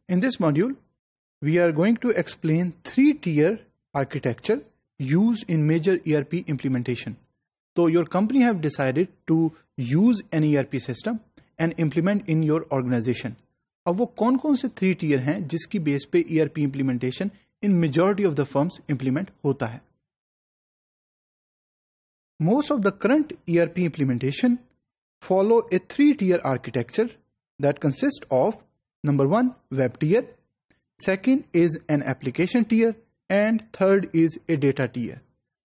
In this module, we are going to explain 3-tier architecture used in major ERP implementation. So your company have decided to use an ERP system and implement in your organization. اب وہ کون کون سے 3 tier ہیں جس کی بیس پہ ERP implementation in majority of the firms implement ہوتا ہے. Most of the current ERP implementation follow a 3-tier architecture that consists of number 1 web tier, second is an application tier and third is a data tier.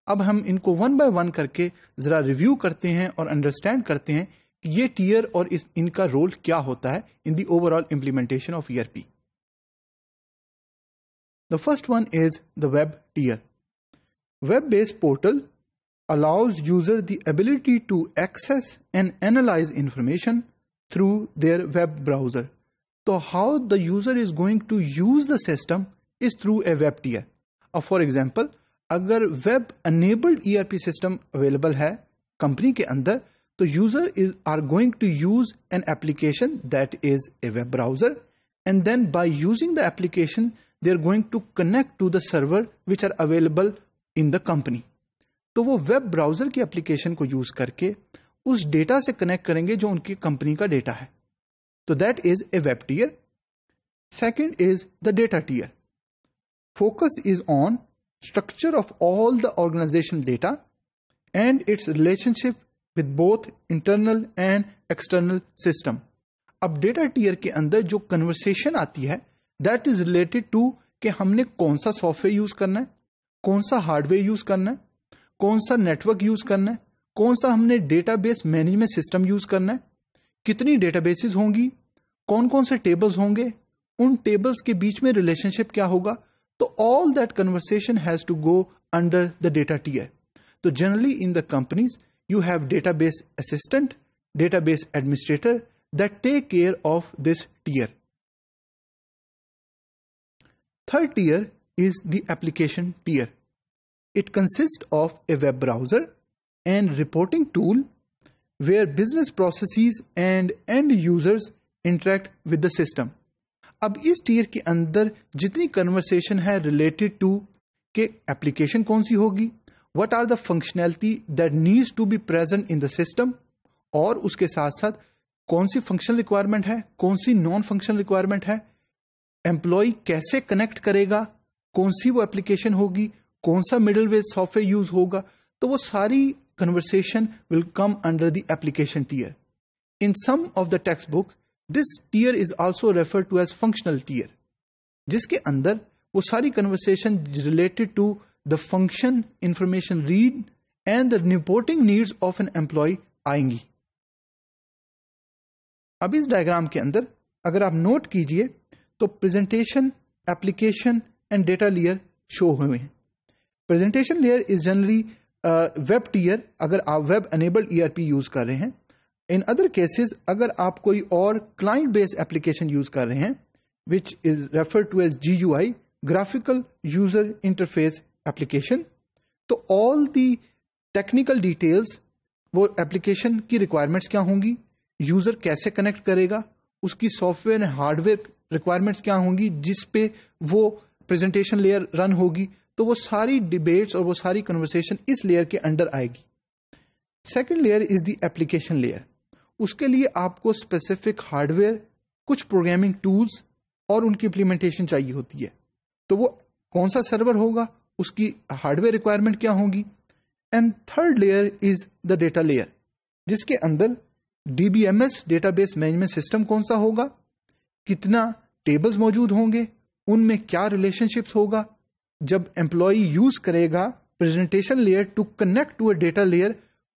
اب ہم ان کو 1 by 1 کر کے ذرا review کرتے ہیں اور انڈرسٹینڈ کرتے ہیں کہ یہ ٹیئر اور ان کا رول کیا ہوتا ہے in the overall implementation of ERP. The first one is the web tier. Web-based portal allows user the ability to access and analyze information through their web browser. So how the user is going to use the system is through a web tier. For example, اگر web enabled ERP system available ہے company کے اندر تو user are going to use an application that is a web browser and then by using the application they are going to connect to the server which are available in the company. تو وہ web browser کی application کو use کر کے اس data سے connect کریں گے جو ان کی کمپنی کا ڈیٹا ہے. تو that is a web tier. Second is the data tier. Focus is on structure of all the organizational data and its relationship with both internal and external system. اب data tier کے اندر جو conversation آتی ہے that is related to کہ ہم نے کون سا سافٹ ویئر یوز کرنا ہے, کون سا ہارڈ ویئر یوز کرنا ہے, کون سا نیٹ ورک یوز کرنا ہے, کون سا ہم نے data base management system use کرنا ہے, کتنی ڈیٹا بیسز ہوں گی, کون کون سے ٹیبلز ہوں گے, ان ٹیبلز کے بیچ میں ریلیشن شپ کیا ہوگا. So all that conversation has to go under the data tier. So generally in the companies, you have database assistant, database administrator that take care of this tier. Third tier is the application tier. It consists of a web browser and reporting tool where business processes and end users interact with the system. اب اس tier کے اندر جتنی conversation ہے related to کہ application کون سی ہوگی, what are the functionality that needs to be present in the system, اور اس کے ساتھ ساتھ کون سی فنکشنل ریکوائرمنٹ ہے, کون سی نان فنکشنل ریکوائرمنٹ ہے, امپلائی کیسے کنیکٹ کرے گا, کون سی وہ ایپلیکیشن ہوگی, کون سا middleware software use ہوگا. تو وہ ساری conversation will come under the application tier. In some of the textbooks This tier is also referred to as functional tier, جس کے اندر وہ ساری conversation related to the function, information read and the reporting needs of an employee آئیں گی. اب اس diagram کے اندر اگر آپ نوٹ کیجئے تو presentation, application and data layer شو ہوئے ہیں. presentation layer is generally web tier اگر آپ web enabled ERP یوز کر رہے ہیں. In other cases, اگر آپ کوئی اور client based application یوز کر رہے ہیں which is referred to as GUI, graphical user interface application, تو all the technical details وہ application کی requirements کیا ہوں گی, user کیسے connect کرے گا, اس کی soft where and hard where requirements کیا ہوں گی جس پہ وہ presentation layer رن ہوگی, تو وہ ساری debates اور وہ ساری conversation اس layer کے اندر آئے گی. Second layer is the application layer. اس کے لیے آپ کو اسپیسیفک ہارڈ ویئر, کچھ پروگرامنگ ٹولز اور ان کی امپلیمنٹیشن چاہیے ہوتی ہے. تو وہ کون سا سرور ہوگا, اس کی ہارڈ ویئر ریکوائرمنٹ کیا ہوں گی. And third layer is the data layer, جس کے اندر DBMS data base management system کون سا ہوگا, کتنا ٹیبلز موجود ہوں گے, ان میں کیا ریلیشن شپس ہوگا, جب امپلائی یوز کرے گا presentation layer to connect to a data layer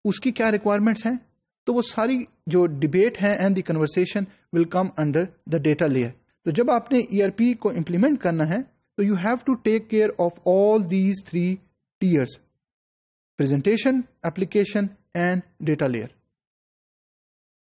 اس کی کیا ریکوائرمنٹس ہیں. تو وہ ساری جو ڈبیٹ ہے and the conversation will come under the data layer. تو جب آپ نے ERP کو امپلیمنٹ کرنا ہے تو you have to take care of all these 3 tiers: presentation, application and data layer.